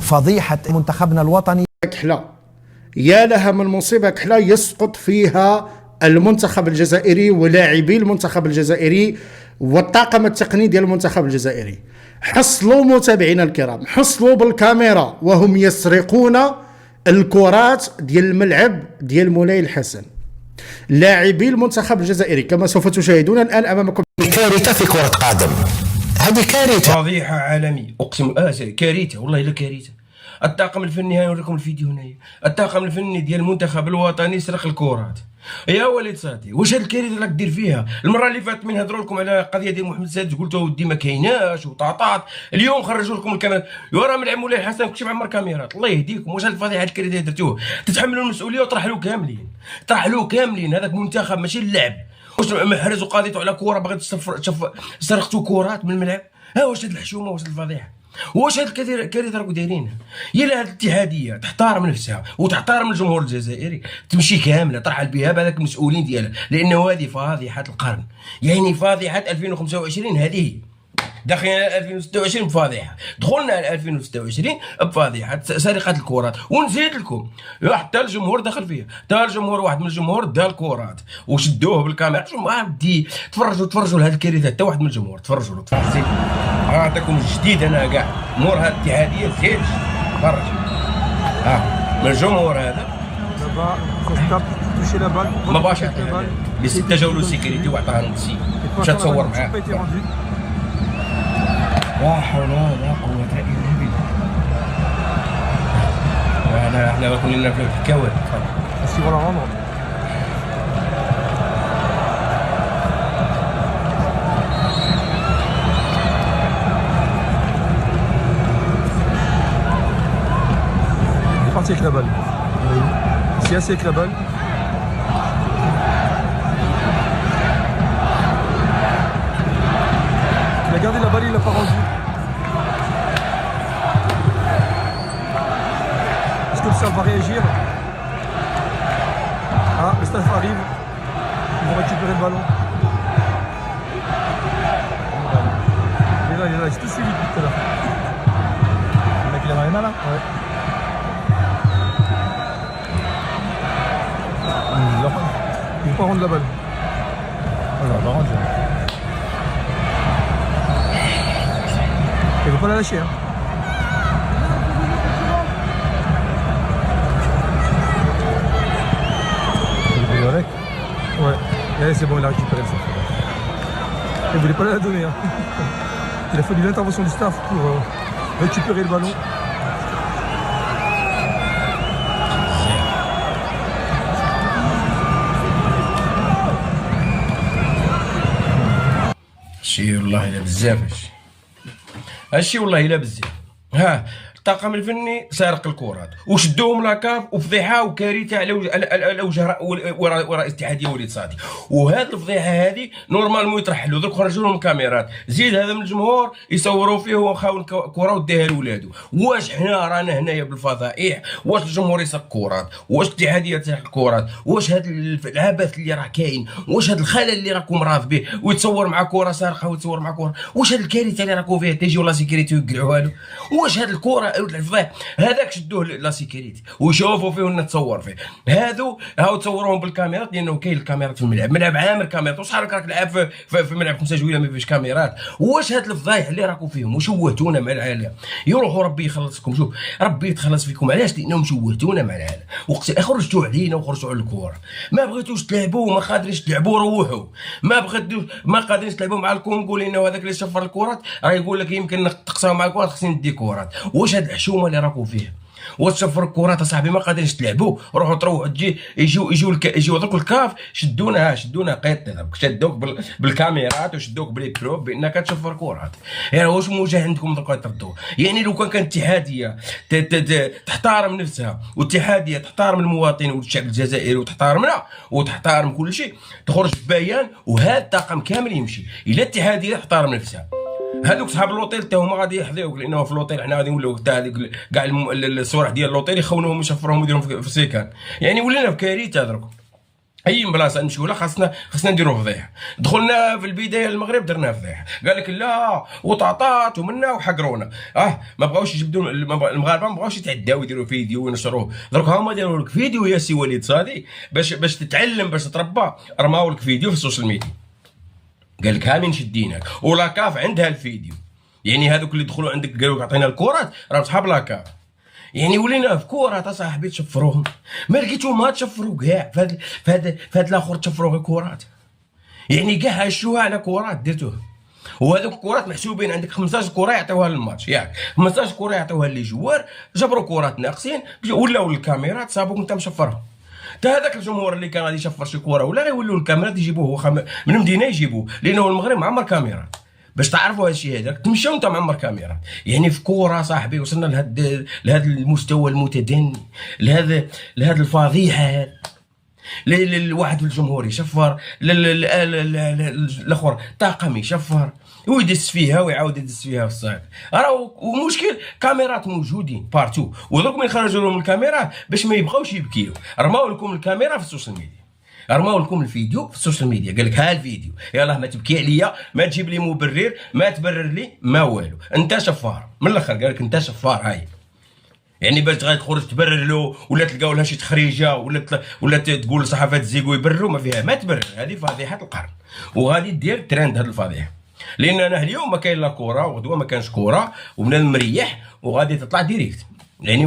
فضيحة منتخبنا الوطني. كحلة يا لها من مصيبة كحلة يسقط فيها المنتخب الجزائري ولاعبي المنتخب الجزائري والطاقم التقني ديال المنتخب الجزائري. حصلوا متابعينا الكرام، حصلوا بالكاميرا وهم يسرقون الكرات ديال الملعب ديال مولاي الحسن. لاعبي المنتخب الجزائري كما سوف تشاهدون الآن أمامكم كارثة في كرة قدم، هذه كارثة، فضيحة عالمية، أقسم كارثة والله إلا كارثة. الطاقم الفني نوريكم الفيديو هنايا، الطاقم الفني ديال المنتخب الوطني سرق الكرات. يا وليد صاتي واش هاد الكارثه اللي راك دير فيها؟ المره اللي فاتت من هضروا لكم على قضيه ديال محمد السادس قلتوا ودي ما كايناش وطاطات، اليوم خرجوا لكم الكاميرات راه ملعب مولاي الحسن كلشي معمر كاميرات. الله يهديكم، واش هاد الفضيحه هاد الكارثه اللي درتوه؟ تتحملوا المسؤوليه وطرحلوا كاملين، طرحلوا كاملين. هذاك منتخب ماشي اللعب. واش محرز وقاضيتوا على كره باغي سرقتوا كرات من الملعب؟ ها واش هاد الحشومه، واش هاد الفضيحه، واش هاد الكارثه راكم دايرينها؟ يا لا هاد الاتحاديه تحترم نفسها وتحترم الجمهور الجزائري، تمشي كامله ترحل بها بهذاك المسؤولين ديالها، لانه هذه فاضحه القرن، يعني فاضحه 2025. هذه داخلين على 2026 بفاضحه، دخلنا على 2026 بفاضحه سرقه الكرات. ونزيد لكم حتى الجمهور دخل فيها، حتى الجمهور واحد من الجمهور دا الكرات وشدوه بالكاميرا. شوف ودي تفرجوا لهاد الكارثه، حتى واحد من الجمهور تفرجوا له. تفرجتي غنعطيكم جديد انا كاع مور هاد الاتحاديه زيد تفرج. من الجمهور هذا ما باش يعطيها بستة جاولو سيكوريتي وعطاها للسي مشى تصور معاه. لا حول ولا قوة إلا بالله. احنا كلنا في الكوارث. Est-ce qu'ils vont la rendre? Il est parti avec la balle. Il s'est assis avec la balle. Il a gardé la balle, il l'a pas rendue. Est-ce que le staff va réagir? Ah, le staff arrive. Ils vont récupérer le ballon. Il est là, c'est tout suivi depuis tout à l'heure. Le mec il a dans les mains là? Ouais. Il ne veut pas rendre la balle. Voilà, il va rendre. Il ne veut pas la lâcher hein. Avec. Ouais, et c'est bon, il a récupéré ça. Il ne voulait pas la donner. Hein. Il a fallu l'intervention du staff pour récupérer le ballon. هادشي والله الا بزاف، هادشي والله الا بزاف. ها الطاقم الفني سارق الكرات وشدوهم لاكاف وفضيحه وكارثه على وجه وراء اتحاديه وليد صادي. وهاد الفضيحه هذه نورمالمون يترحلوا، درك خرجوا لهم الكاميرات، زيد هذا من الجمهور يصوروا فيه وخاون كره وديها لولادو. واش حنا رانا هنايا بالفضائح؟ واش الجمهور يسرق كرات؟ واش الاتحاديه تسرق الكرات؟ واش هاد العبث اللي راه كاين؟ واش هاد الخلل اللي راكم راض به ويتصور مع كره سارقه ويتصور مع كره؟ واش هاد الكارثه اللي راكم فيها تيجي ولا سيكوريتي ويقلعوها له؟ واش هاد الكره الفضيح هذاك شدوه لا سيكوريتي ويشوفوا فيه ونتصور فيه؟ هادو هاو تصوروهم بالكاميرات لانه كاين الكاميرات في الملعب، ملعب عامر كاميرات. وشحال راك تلعب في ملعب 5 جويله ما فيش كاميرات؟ واش هاد الفضايح اللي راكم فيهم وشوهتونا مع العالم؟ يروحوا ربي يخلصكم. شوف ربي يتخلص فيكم، علاش؟ لانهم شوهتونا مع العالم خرجتوا علينا وخرجتوا على الكره. ما بغيتوش تلعبوا وما قادرينش تلعبوا، روحوا. ما قادرينش تلعبوا مع الكونغو لانه هذاك اللي شفر الكرات راه يقول لك يمكن تقصاو مع الكرات خصني ندي كرات. واش هاد الحشومه اللي راكم فيها؟ وتشفر الكرات اصاحبي ما قادرينش تلعبوا، روحوا تروحوا تجي يجيو دوك الكاف شدونا قيط شدوك بالكاميرات وشدوك بالبروب بانك تشفر كرات. يعني واش موجه عندكم تبقاو تردوا؟ يعني لو كان اتحاديه تحترم نفسها واتحاديه تحترم المواطن والشعب الجزائري وتحترمنا وتحترم كل شيء، تخرج ببيان وهذا الطاقم كامل يمشي. الا الاتحاديه تحترم نفسها، هذوك صحاب اللوطيل حتى هما غادي يحذيوك، لانه في اللوطيل حنا غادي نوليو حتى هذيك كاع الصوالح ديال اللوطيل يخونوهم ويشفروهم ويديرهم في السيكان. يعني ولينا في كارثه درك. اي بلاصه نمشيو لها خاصنا نديروا فضيحه. دخلنا في البدايه المغرب درنا فضيحه، قال لك لا وطاطات ومنا وحقرونا. ما بغاوش يجبدوا المغاربه، ما بغاوش يتعداو يديروا فيديو وينشروه. درك هما داروا لك فيديو يا سي وليد صادي باش تتعلم باش تتربى، رماو لك فيديو في السوشيال ميديا. قال لك ها من شديناك، ولاكاف عندها الفيديو. يعني هذوك اللي دخلوا عندك قالوا لك عطينا الكرات راه صحاب لاكاف. يعني ولينا في كورات اصاحبي تشفروهم، ما لقيتو ما تشفروا كاع فهاد الاخر تشفروا غير كورات. يعني كاع هشوها على كورات درتوه، وهذوك الكورات محسوبين عندك 15 كره يعطيوها للماتش ياك، 15 كره يعطيوها لي جوار، جبروا كورات ناقصين ولاو الكاميرات صابوك انت مشفرهم. تا هذاك الجمهور اللي كان غادي يشفر شي كره ولا غيولوا الكاميرات يجيبوه هو من المدينه يجيبوه، لانه المغرب معمر كاميرات. باش تعرفوا هذا الشيء هذاك تمشيو انت معمر كاميرات. يعني في كوره صاحبي وصلنا لهذا المستوى المتدني، لهذا الفضيحه. الواحد الجمهور يشفر، الاخر طاقم يشفر ويدس فيها ويعاود يدس فيها في الصعيد. راه ومشكل كاميرات موجودين بارتو، ودوك من خرجوا لهم الكاميرات باش ما يبقاوش يبكيو، رماو لكم الكاميرا في السوشيال ميديا، رماو لكم الفيديو في السوشيال ميديا. قال لك ها الفيديو، يلاه ما تبكي عليا، ما تجيب لي مبرر، ما تبرر لي ما والو، انت شفار من الاخر. قال لك انت شفار. هاي يعني باش غادي تخرج تبرر له ولا تلقاو لها شي تخريجه ولا تقول لصحافه الزيكو يبرروا، ما فيها ما تبرر. هذه فضيحه القرن وغادي دير ترند هذه الفضيحه. لان انا اليوم ما كاين لا كوره وغدوه ما كانش كوره وبنا مريح وغادي تطلع ديريكت. يعني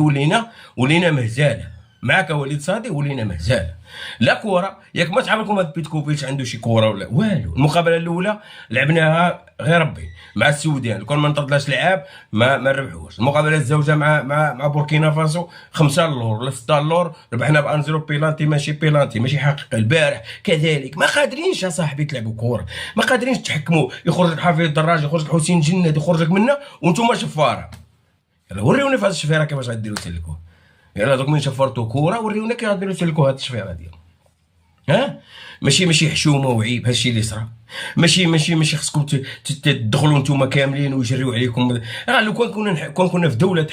ولينا مهزاله معاك وليد صادي، ولينا مهزاله. لا كوره ياك ما تعرف لكم هاد بيتكوفيتش عنده شي كوره ولا والو. المقابله الاولى لعبناها غير ربي مع السودان، كون ما نطردلاش لعاب ما نربحوش. المقابله الزوجه مع بوركينا فاسو 5 لور ولا 6 لور، ربحنا ب 1-0 بيلانتي ماشي حقيقي. البارح كذلك ما قادرينش يا صاحبي تلعبوا كوره، ما قادرينش تحكموا. يخرج حفيظ الدراج، يخرج حسين جناد، يخرج لك منا وانتم شفاره. يلا وريوني في هذه الشفيره كيفاش غديروا تسلكوا. يلا دوك من شفرتوا كوره وريونا كي غاديروا تسلكوا هاد الشفيره ديالهم. ماشي حشومه وعيب هادشي اللي صرا. ماشي خصكم تدخلوا نتوما كاملين ويجريو عليكم. لو كون كنا في دوله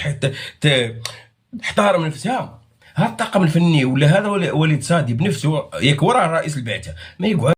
تحترم نفسها، هاد الطاقم الفني ولا هذا وليد صادي بنفسه ياك وراه رئيس البعثه ما يقعد